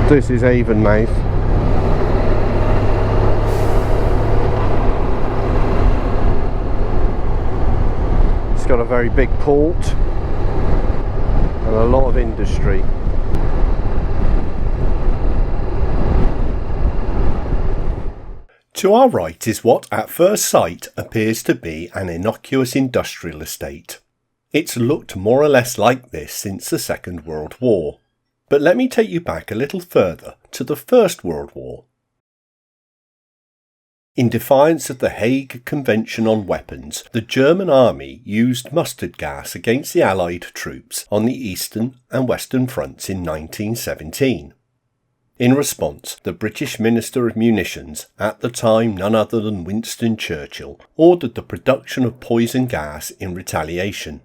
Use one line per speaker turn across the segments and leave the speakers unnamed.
This is Avonmouth. It's got a very big port and a lot of industry.
To our right is what at first sight appears to be an innocuous industrial estate. It's looked more or less like this since the Second World War. But let me take you back a little further to the First World War. In defiance of the Hague Convention on Weapons, the German army used mustard gas against the Allied troops on the Eastern and Western fronts in 1917. In response, the British Minister of Munitions, at the time none other than Winston Churchill, ordered the production of poison gas in retaliation.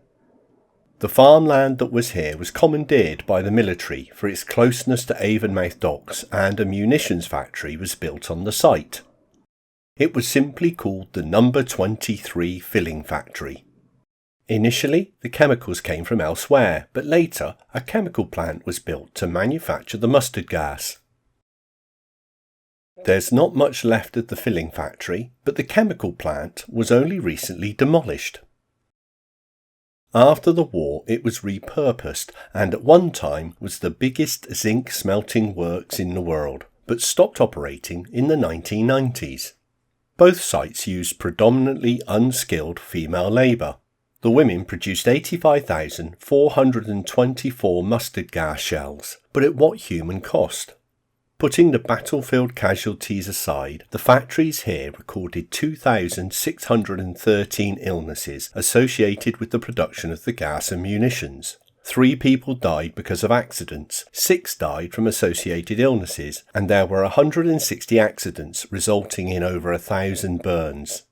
The farmland that was here was commandeered by the military for its closeness to Avonmouth docks, and a munitions factory was built on the site. It was simply called the No. 23 Filling Factory. Initially, the chemicals came from elsewhere, but later a chemical plant was built to manufacture the mustard gas. There's not much left of the filling factory, but the chemical plant was only recently demolished. After the war it was repurposed and at one time was the biggest zinc smelting works in the world, but stopped operating in the 1990s. Both sites used predominantly unskilled female labour. The women produced 85,424 mustard gas shells, but at what human cost? Putting the battlefield casualties aside, the factories here recorded 2,613 illnesses associated with the production of the gas and munitions. 3 people died because of accidents, 6 died from associated illnesses, and there were 160 accidents resulting in over 1,000 burns.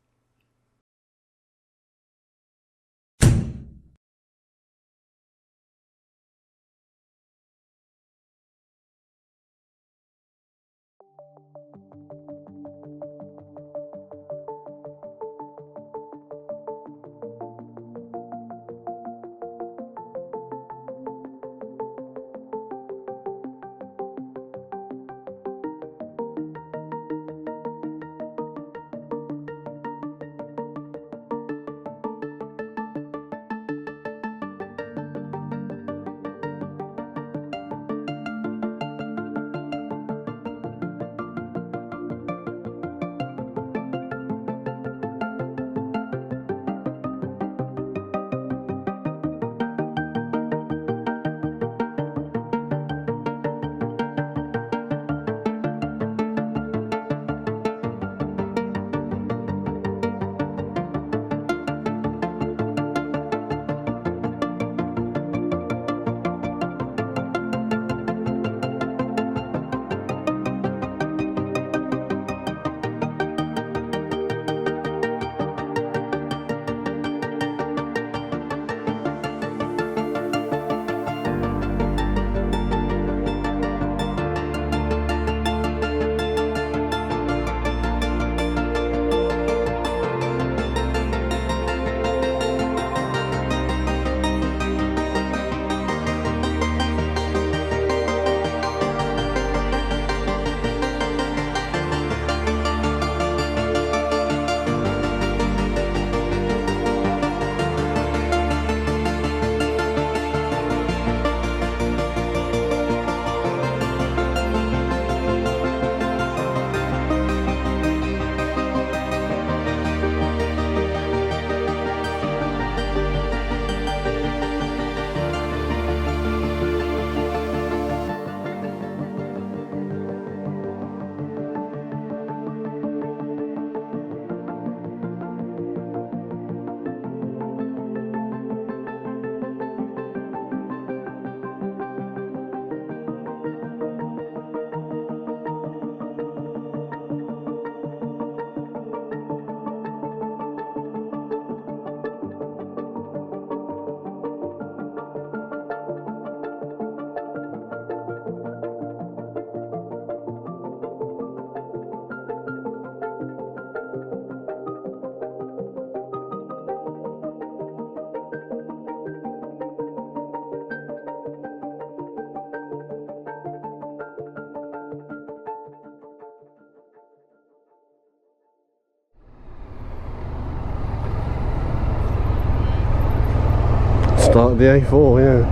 Start of the A4,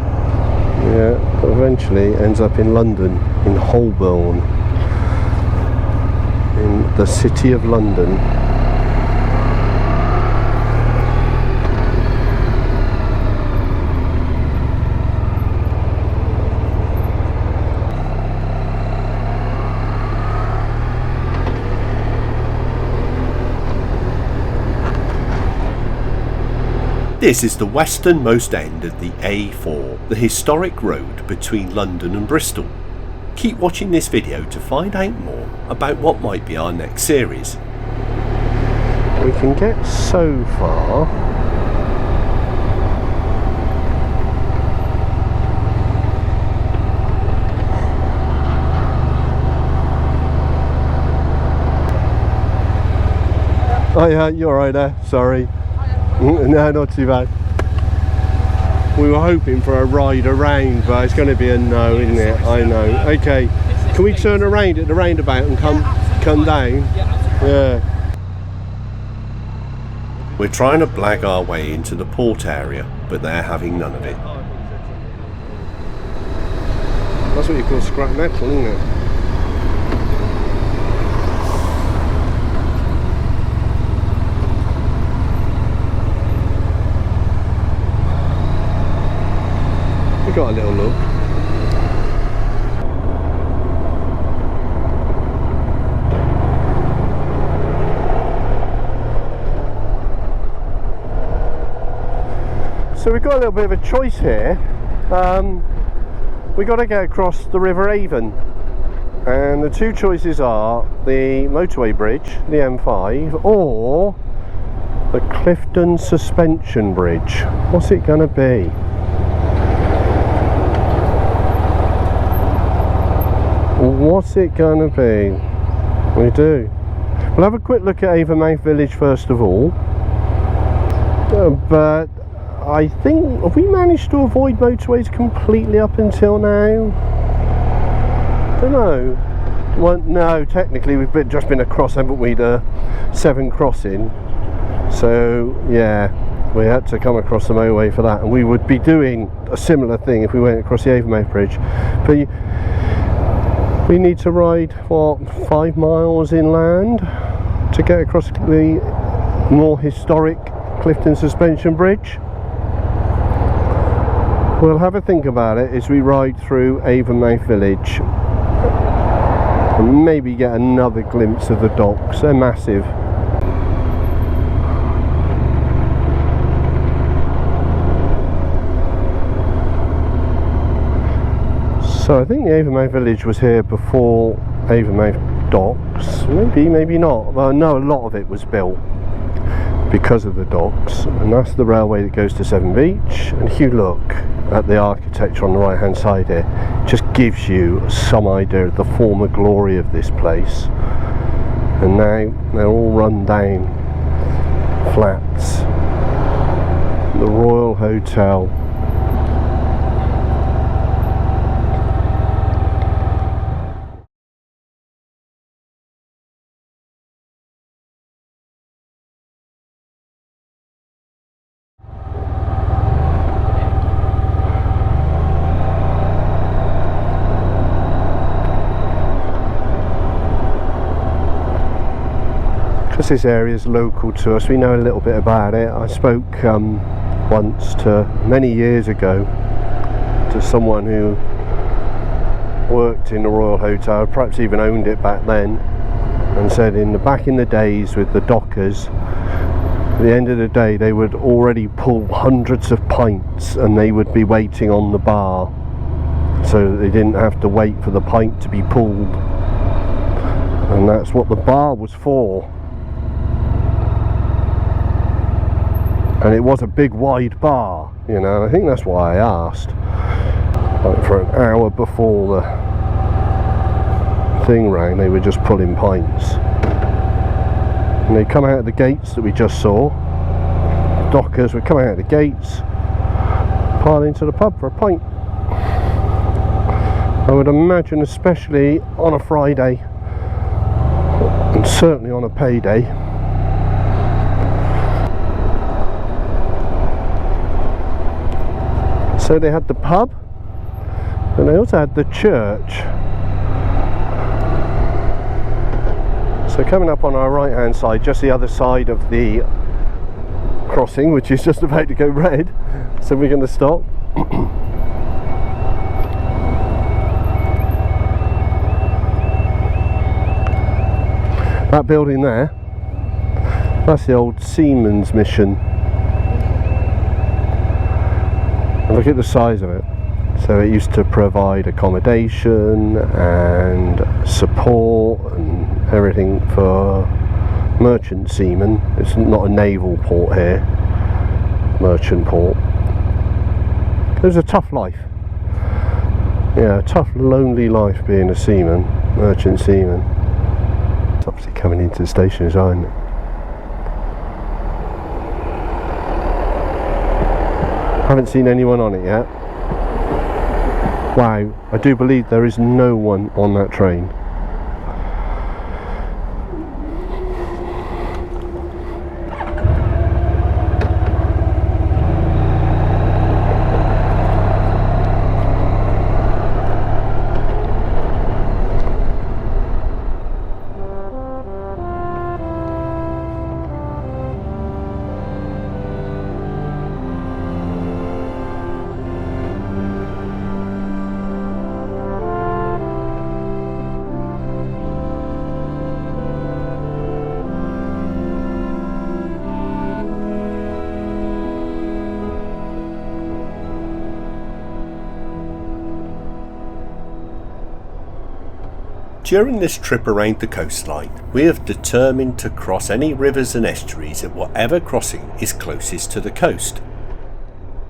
yeah, but eventually ends up in London, in Holborn, in the city of London.
This is the westernmost end of the A4, the historic road between London and Bristol. Keep watching this video to find out more about what might be our next series.
We can get so far. Oh yeah, you're right there, sorry. No, not too bad. We were hoping for a ride around, but it's going to be a no, isn't it? I know. Okay, can we turn around at the roundabout and come down? Yeah.
We're trying to blag our way into the port area, but they're having none of it.
That's what you call scrap metal, isn't it? Got a little look. So we've got a little bit of a choice here. We've got to get across the River Avon, and the two choices are the motorway bridge, the M5, or the Clifton suspension bridge. What's it going to be? What's it going to be? We do. We'll have a quick look at Avonmouth village first of all. But I think, have we managed to avoid motorways completely up until now? Don't know. Well, no, technically we've just been across, haven't we, the 7 crossing. So, yeah, we had to come across the motorway for that. And we would be doing a similar thing if we went across the Avonmouth bridge. But we need to ride, what, 5 miles inland to get across the more historic Clifton suspension bridge. We'll have a think about it as we ride through Avonmouth village and maybe get another glimpse of the docks. They're massive. So I think the Avonmouth village was here before Avonmouth docks. Maybe not. Well, no, a lot of it was built because of the docks, and that's the railway that goes to Severn Beach. And if you look at the architecture on the right hand side here, it just gives you some idea of the former glory of this place. And now they're all run down flats. The Royal Hotel. Because this area is local to us, we know a little bit about it. I spoke once, many years ago, to someone who worked in the Royal Hotel, perhaps even owned it back then, and said back in the days with the dockers, at the end of the day they would already pull hundreds of pints and they would be waiting on the bar, so that they didn't have to wait for the pint to be pulled. And that's what the bar was for. And it was a big wide bar, you know, and I think that's why I asked, like, for an hour before the thing rang, they were just pulling pints. And they come out of the gates that we just saw. Dockers would come out of the gates, pile into the pub for a pint. I would imagine, especially on a Friday, and certainly on a payday. So they had the pub, and they also had the church. So coming up on our right hand side, just the other side of the crossing, which is just about to go red, so we're going to stop. That building there, that's the old Seamen's Mission. And look at the size of it. So it used to provide accommodation and support and everything for merchant seamen. It's not a naval port here, merchant port. It was a tough life. Yeah, a tough, lonely life being a seaman, merchant seaman. It's obviously coming into the station, isn't it? Haven't seen anyone on it yet. Wow, I do believe there is no one on that train.
During this trip around the coastline, we have determined to cross any rivers and estuaries at whatever crossing is closest to the coast.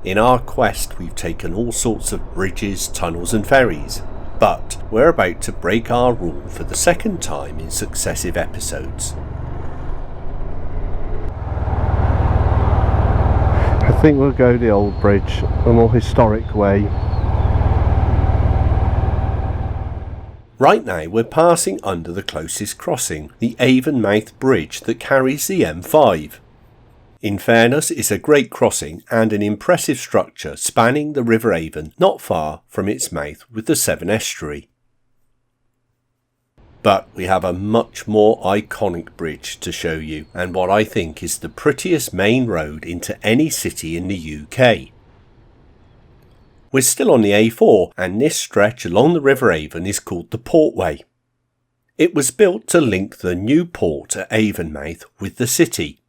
In our quest, we've taken all sorts of bridges, tunnels and ferries, but we're about to break our rule for the second time in successive episodes.
I think we'll go the old bridge, a more historic way.
Right now we're passing under the closest crossing, the Avonmouth bridge that carries the M5. In fairness, it's a great crossing and an impressive structure spanning the River Avon not far from its mouth with the Severn estuary. But we have a much more iconic bridge to show you, and what I think is the prettiest main road into any city in the UK. We're still on the A4, and this stretch along the River Avon is called the Portway. It was built to link the new port at Avonmouth with the city.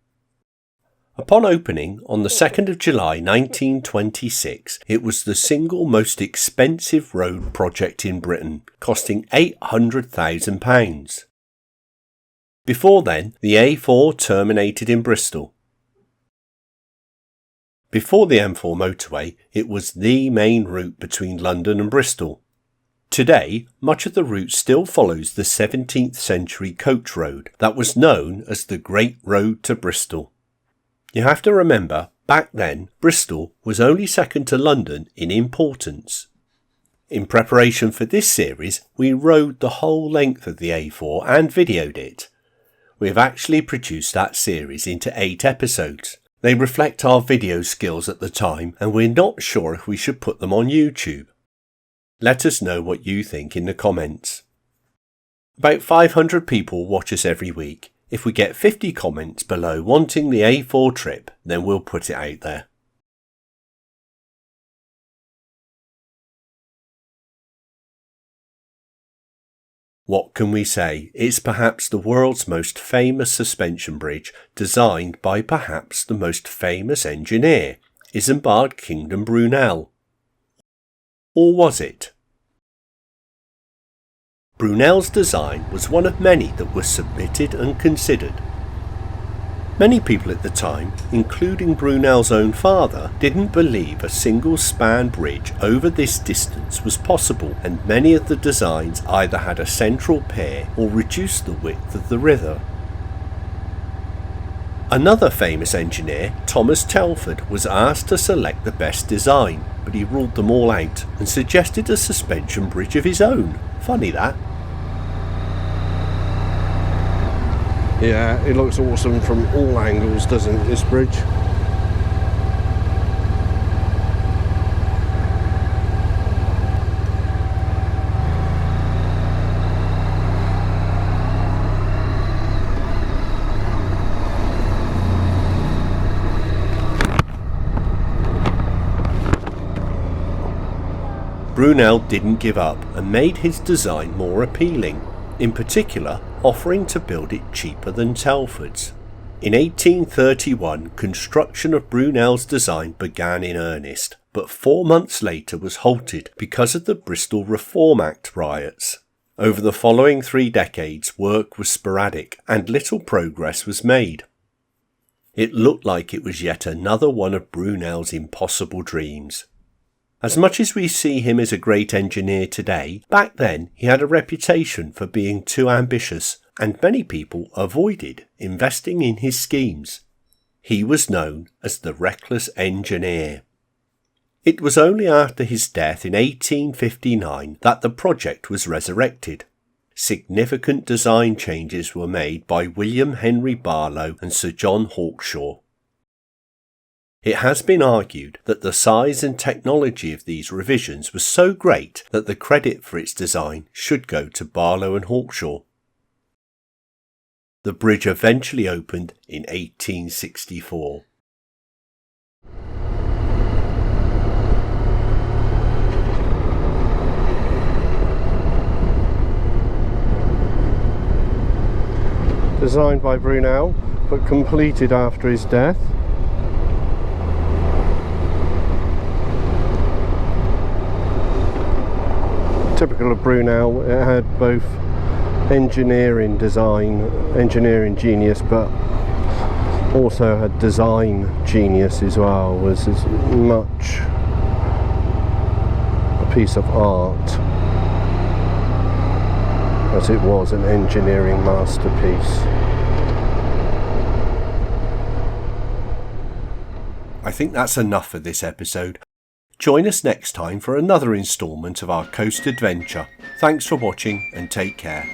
Upon opening on the 2nd of July 1926, it was the single most expensive road project in Britain, costing £800,000. Before then, the A4 terminated in Bristol. Before the M4 motorway, it was the main route between London and Bristol. Today, much of the route still follows the 17th century coach road that was known as the Great Road to Bristol. You have to remember, back then, Bristol was only second to London in importance. In preparation for this series, we rode the whole length of the A4 and videoed it. We have actually produced that series into 8 episodes. They reflect our video skills at the time, and we're not sure if we should put them on YouTube. Let us know what you think in the comments. About 500 people watch us every week. If we get 50 comments below wanting the A4 trip, then we'll put it out there. What can we say? It's perhaps the world's most famous suspension bridge, designed by perhaps the most famous engineer, Isambard Kingdom Brunel. Or was it? Brunel's design was one of many that were submitted and considered. Many people at the time, including Brunel's own father, didn't believe a single span bridge over this distance was possible, and many of the designs either had a central pier or reduced the width of the river. Another famous engineer, Thomas Telford, was asked to select the best design, but he ruled them all out and suggested a suspension bridge of his own. Funny that.
Yeah, it looks awesome from all angles, doesn't it, this bridge?
Brunel didn't give up and made his design more appealing, in particular offering to build it cheaper than Telford's. In 1831, construction of Brunel's design began in earnest, but 4 months later was halted because of the Bristol Reform Act riots. Over the following 3 decades, work was sporadic and little progress was made. It looked like it was yet another one of Brunel's impossible dreams. As much as we see him as a great engineer today, back then he had a reputation for being too ambitious, and many people avoided investing in his schemes. He was known as the reckless engineer. It was only after his death in 1859 that the project was resurrected. Significant design changes were made by William Henry Barlow and Sir John Hawkshaw. It has been argued that the size and technology of these revisions was so great that the credit for its design should go to Barlow and Hawkshaw. The bridge eventually opened in 1864.
Designed by Brunel, but completed after his death. Typical of Brunel, it had both engineering genius, but also had design genius as well. Was as much a piece of art as it was an engineering masterpiece.
I think that's enough for this episode. Join us next time for another instalment of our coast adventure. Thanks for watching and take care.